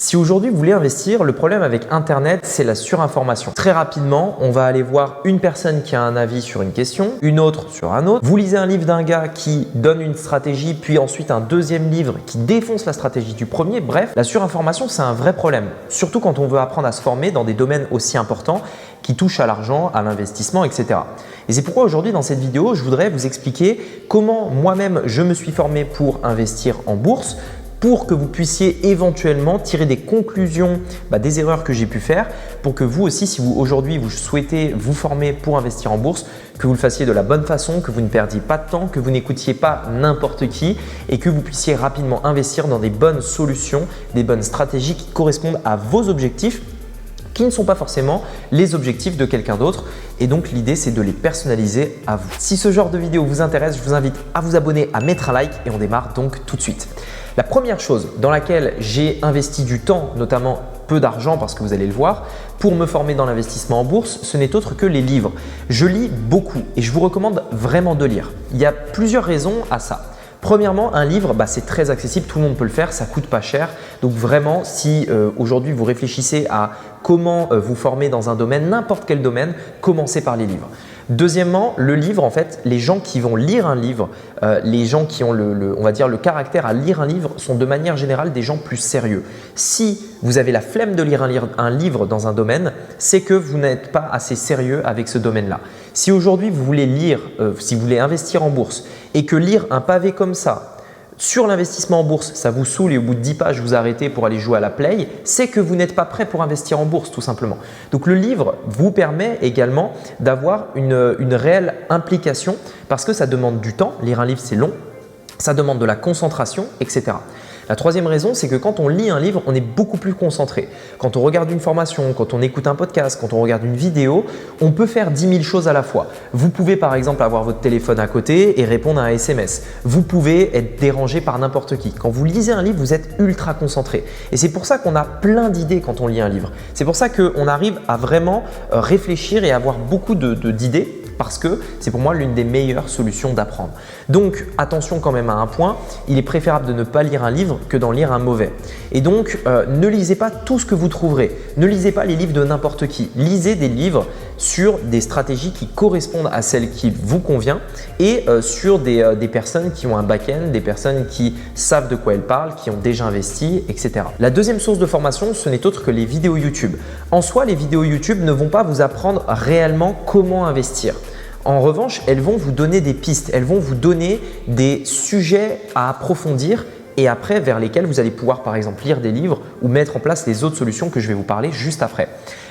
Si aujourd'hui vous voulez investir, le problème avec Internet, c'est la surinformation. Très rapidement, on va aller voir une personne qui a un avis sur une question, une autre sur un autre. Vous lisez un livre d'un gars qui donne une stratégie, puis ensuite un deuxième livre qui défonce la stratégie du premier. Bref, la surinformation, c'est un vrai problème. Surtout quand on veut apprendre à se former dans des domaines aussi importants qui touchent à l'argent, à l'investissement, etc. Et c'est pourquoi aujourd'hui dans cette vidéo, je voudrais vous expliquer comment moi-même je me suis formé pour investir en bourse, pour que vous puissiez éventuellement tirer des conclusions des erreurs que j'ai pu faire, pour que vous aussi, si vous aujourd'hui vous souhaitez vous former pour investir en bourse, que vous le fassiez de la bonne façon, que vous ne perdiez pas de temps, que vous n'écoutiez pas n'importe qui et que vous puissiez rapidement investir dans des bonnes solutions, des bonnes stratégies qui correspondent à vos objectifs, qui ne sont pas forcément les objectifs de quelqu'un d'autre. Et donc l'idée, c'est de les personnaliser à vous. Si ce genre de vidéo vous intéresse, je vous invite à vous abonner, à mettre un like et on démarre donc tout de suite. La première chose dans laquelle j'ai investi du temps, notamment peu d'argent parce que vous allez le voir, pour me former dans l'investissement en bourse, ce n'est autre que les livres. Je lis beaucoup et je vous recommande vraiment de lire. Il y a plusieurs raisons à ça. Premièrement, un livre, c'est très accessible, tout le monde peut le faire, ça coûte pas cher. Donc vraiment, si aujourd'hui vous réfléchissez à comment vous former dans un domaine, n'importe quel domaine, commencez par les livres. Deuxièmement, le livre, en fait, les gens qui vont lire un livre, les gens qui ont on va dire le caractère à lire un livre sont de manière générale des gens plus sérieux. Si vous avez la flemme de lire un livre dans un domaine, c'est que vous n'êtes pas assez sérieux avec ce domaine-là. Si aujourd'hui vous voulez lire, si vous voulez investir en bourse et que lire un pavé comme ça sur l'investissement en bourse, ça vous saoule et au bout de 10 pages, vous arrêtez pour aller jouer à la play, c'est que vous n'êtes pas prêt pour investir en bourse tout simplement. Donc le livre vous permet également d'avoir une réelle implication parce que ça demande du temps. Lire un livre, c'est long, ça demande de la concentration, etc. La troisième raison, c'est que quand on lit un livre, on est beaucoup plus concentré. Quand on regarde une formation, quand on écoute un podcast, quand on regarde une vidéo, on peut faire 10 000 choses à la fois. Vous pouvez par exemple avoir votre téléphone à côté et répondre à un SMS. Vous pouvez être dérangé par n'importe qui. Quand vous lisez un livre, vous êtes ultra concentré. Et c'est pour ça qu'on a plein d'idées quand on lit un livre. C'est pour ça qu'on arrive à vraiment réfléchir et avoir beaucoup d'idées. Parce que c'est pour moi l'une des meilleures solutions d'apprendre. Donc attention quand même à un point, il est préférable de ne pas lire un livre que d'en lire un mauvais. Et donc ne lisez pas tout ce que vous trouverez, ne lisez pas les livres de n'importe qui, lisez des livres sur des stratégies qui correspondent à celles qui vous convient et sur des personnes qui ont un back-end, des personnes qui savent de quoi elles parlent, qui ont déjà investi, etc. La deuxième source de formation, ce n'est autre que les vidéos YouTube. En soi, les vidéos YouTube ne vont pas vous apprendre réellement comment investir. En revanche, elles vont vous donner des pistes, elles vont vous donner des sujets à approfondir et après vers lesquels vous allez pouvoir par exemple lire des livres ou mettre en place les autres solutions que je vais vous parler juste après.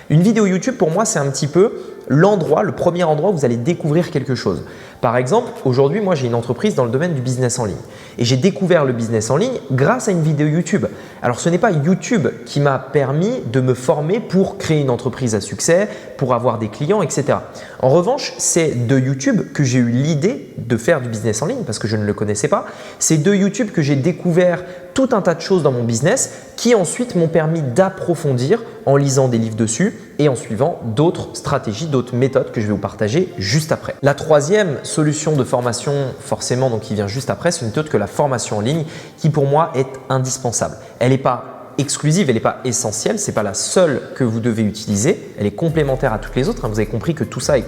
Une vidéo YouTube pour moi c'est un petit peu le premier endroit où vous allez découvrir quelque chose. Par exemple, aujourd'hui moi j'ai une entreprise dans le domaine du business en ligne et j'ai découvert le business en ligne grâce à une vidéo YouTube. Alors ce n'est pas YouTube qui m'a permis de me former pour créer une entreprise à succès, pour avoir des clients, etc. En revanche, c'est de YouTube que j'ai eu l'idée de faire du business en ligne parce que je ne le connaissais pas. C'est de YouTube que j'ai découvert tout un tas de choses dans mon business qui ensuite m'ont permis d'approfondir en lisant des livres dessus et en suivant d'autres stratégies, d'autres méthodes que je vais vous partager juste après. La troisième solution de formation forcément donc qui vient juste après, c'est une méthode que la formation en ligne qui pour moi est indispensable. Elle n'est pas exclusive, elle n'est pas essentielle, ce n'est pas la seule que vous devez utiliser, elle est complémentaire à toutes les autres. Vous avez compris que tout ça est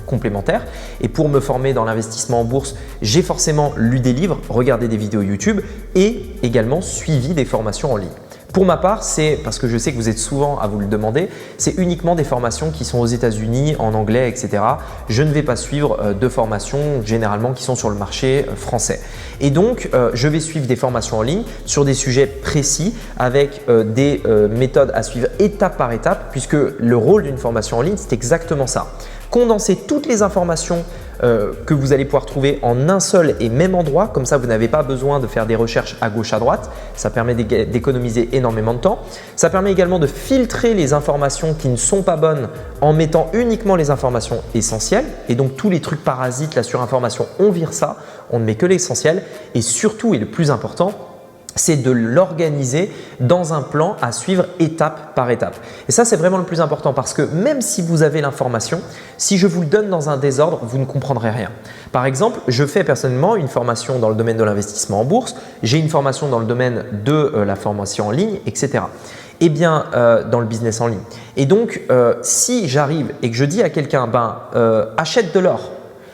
complémentaire et pour me former dans l'investissement en bourse, j'ai forcément lu des livres, regardé des vidéos YouTube et également suivi des formations en ligne. Pour ma part, c'est parce que je sais que vous êtes souvent à vous le demander, c'est uniquement des formations qui sont aux États-Unis, en anglais, etc. Je ne vais pas suivre de formations généralement qui sont sur le marché français. Et donc, je vais suivre des formations en ligne sur des sujets précis avec des méthodes à suivre étape par étape puisque le rôle d'une formation en ligne, c'est exactement ça. Condenser toutes les informations que vous allez pouvoir trouver en un seul et même endroit. Comme ça, vous n'avez pas besoin de faire des recherches à gauche, à droite. Ça permet d'économiser énormément de temps. Ça permet également de filtrer les informations qui ne sont pas bonnes en mettant uniquement les informations essentielles. Et donc, tous les trucs parasites, la surinformation, on vire ça. On ne met que l'essentiel. Et surtout, et le plus important, c'est de l'organiser dans un plan à suivre étape par étape. Et ça, c'est vraiment le plus important parce que même si vous avez l'information, si je vous le donne dans un désordre, vous ne comprendrez rien. Par exemple, je fais personnellement une formation dans le domaine de l'investissement en bourse, j'ai une formation dans le domaine de la formation en ligne, etc. Eh bien, dans le business en ligne. Et donc, si j'arrive et que je dis à quelqu'un, achète de l'or,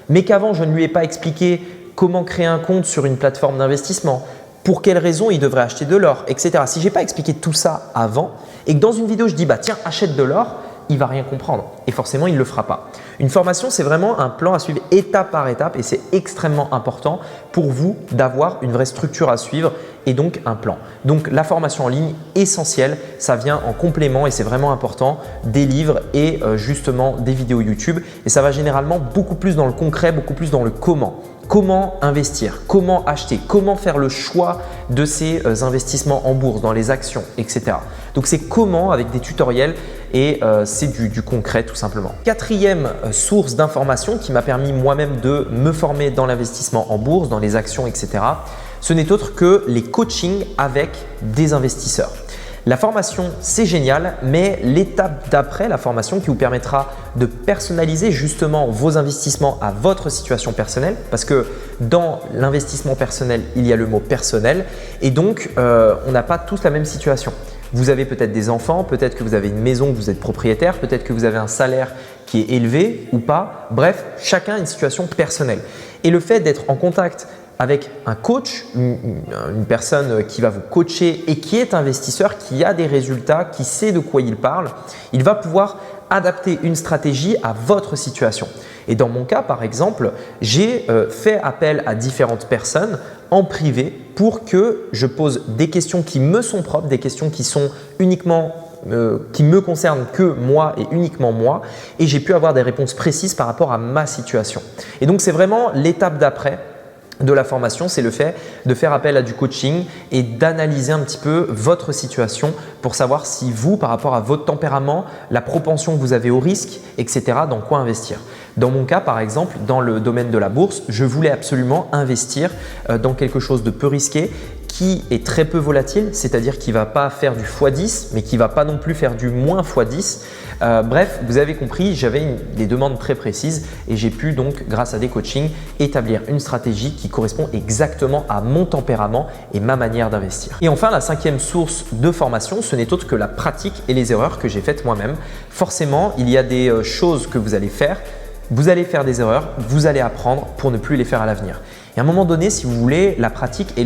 mais qu'avant je ne lui ai pas expliqué comment créer un compte sur une plateforme d'investissement, pour quelles raisons il devrait acheter de l'or, etc. Si je n'ai pas expliqué tout ça avant et que dans une vidéo je dis tiens, achète de l'or, il ne va rien comprendre et forcément il ne le fera pas. Une formation, c'est vraiment un plan à suivre étape par étape et c'est extrêmement important pour vous d'avoir une vraie structure à suivre et donc un plan. Donc la formation en ligne, essentielle, ça vient en complément et c'est vraiment important des livres et justement des vidéos YouTube et ça va généralement beaucoup plus dans le concret, beaucoup plus dans le comment. Comment investir, comment acheter, comment faire le choix de ces investissements en bourse, dans les actions, etc. Donc c'est comment avec des tutoriels et c'est du concret tout simplement. Quatrième source d'information qui m'a permis moi-même de me former dans l'investissement en bourse, dans les actions, etc. Ce n'est autre que les coachings avec des investisseurs. La formation, c'est génial, mais l'étape d'après la formation qui vous permettra de personnaliser justement vos investissements à votre situation personnelle parce que dans l'investissement personnel, il y a le mot personnel et donc on n'a pas tous la même situation. Vous avez peut-être des enfants, peut-être que vous avez une maison, que vous êtes propriétaire, peut-être que vous avez un salaire qui est élevé ou pas. Bref, chacun a une situation personnelle. Et le fait d'être en contact avec un coach, une personne qui va vous coacher et qui est investisseur, qui a des résultats, qui sait de quoi il parle, il va pouvoir adapter une stratégie à votre situation. Et dans mon cas, par exemple, j'ai fait appel à différentes personnes en privé pour que je pose des questions qui me sont propres, des questions qui sont uniquement qui me concernent que moi et uniquement moi et j'ai pu avoir des réponses précises par rapport à ma situation. Et donc, c'est vraiment l'étape d'après de la formation, c'est le fait de faire appel à du coaching et d'analyser un petit peu votre situation pour savoir si vous, par rapport à votre tempérament, la propension que vous avez au risque, etc., dans quoi investir. Dans mon cas, par exemple, dans le domaine de la bourse, je voulais absolument investir dans quelque chose de peu risqué qui est très peu volatile, c'est-à-dire qui ne va pas faire du x10, mais qui ne va pas non plus faire du moins x10. Bref, vous avez compris, j'avais des demandes très précises et j'ai pu donc, grâce à des coachings, établir une stratégie qui correspond exactement à mon tempérament et ma manière d'investir. Et enfin, la cinquième source de formation, ce n'est autre que la pratique et les erreurs que j'ai faites moi-même. Forcément, il y a des choses que vous allez faire. Vous allez faire des erreurs, vous allez apprendre pour ne plus les faire à l'avenir. Et à un moment donné, si vous voulez, la pratique est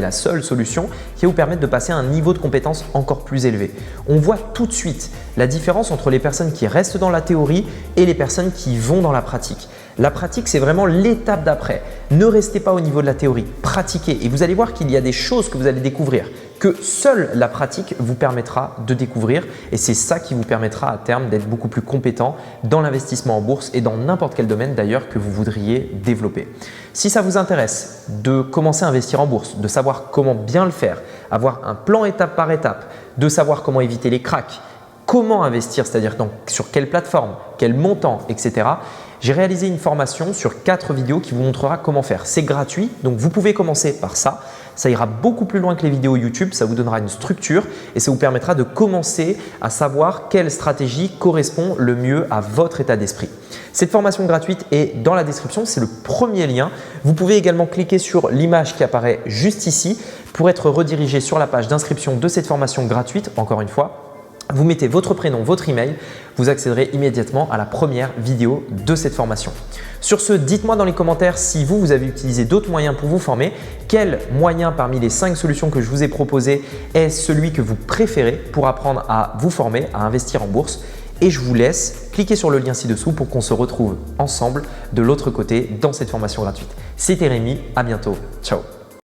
la seule solution qui va vous permettre de passer à un niveau de compétence encore plus élevé. On voit tout de suite la différence entre les personnes qui restent dans la théorie et les personnes qui vont dans la pratique. La pratique, c'est vraiment l'étape d'après. Ne restez pas au niveau de la théorie, pratiquez et vous allez voir qu'il y a des choses que vous allez découvrir que seule la pratique vous permettra de découvrir et c'est ça qui vous permettra à terme d'être beaucoup plus compétent dans l'investissement en bourse et dans n'importe quel domaine d'ailleurs que vous voudriez développer. Si ça vous intéresse de commencer à investir en bourse, de savoir comment bien le faire, avoir un plan étape par étape, de savoir comment éviter les cracks, comment investir, c'est-à-dire sur quelle plateforme, quel montant, etc. J'ai réalisé une formation sur 4 vidéos qui vous montrera comment faire. C'est gratuit, donc vous pouvez commencer par ça. Ça ira beaucoup plus loin que les vidéos YouTube, ça vous donnera une structure et ça vous permettra de commencer à savoir quelle stratégie correspond le mieux à votre état d'esprit. Cette formation gratuite est dans la description, c'est le premier lien. Vous pouvez également cliquer sur l'image qui apparaît juste ici pour être redirigé sur la page d'inscription de cette formation gratuite, encore une fois. Vous mettez votre prénom, votre email, vous accéderez immédiatement à la première vidéo de cette formation. Sur ce, dites-moi dans les commentaires si vous avez utilisé d'autres moyens pour vous former. Quel moyen parmi les 5 solutions que je vous ai proposées est celui que vous préférez pour apprendre à vous former, à investir en bourse? Et je vous laisse cliquer sur le lien ci-dessous pour qu'on se retrouve ensemble de l'autre côté dans cette formation gratuite. C'était Rémi, à bientôt, ciao.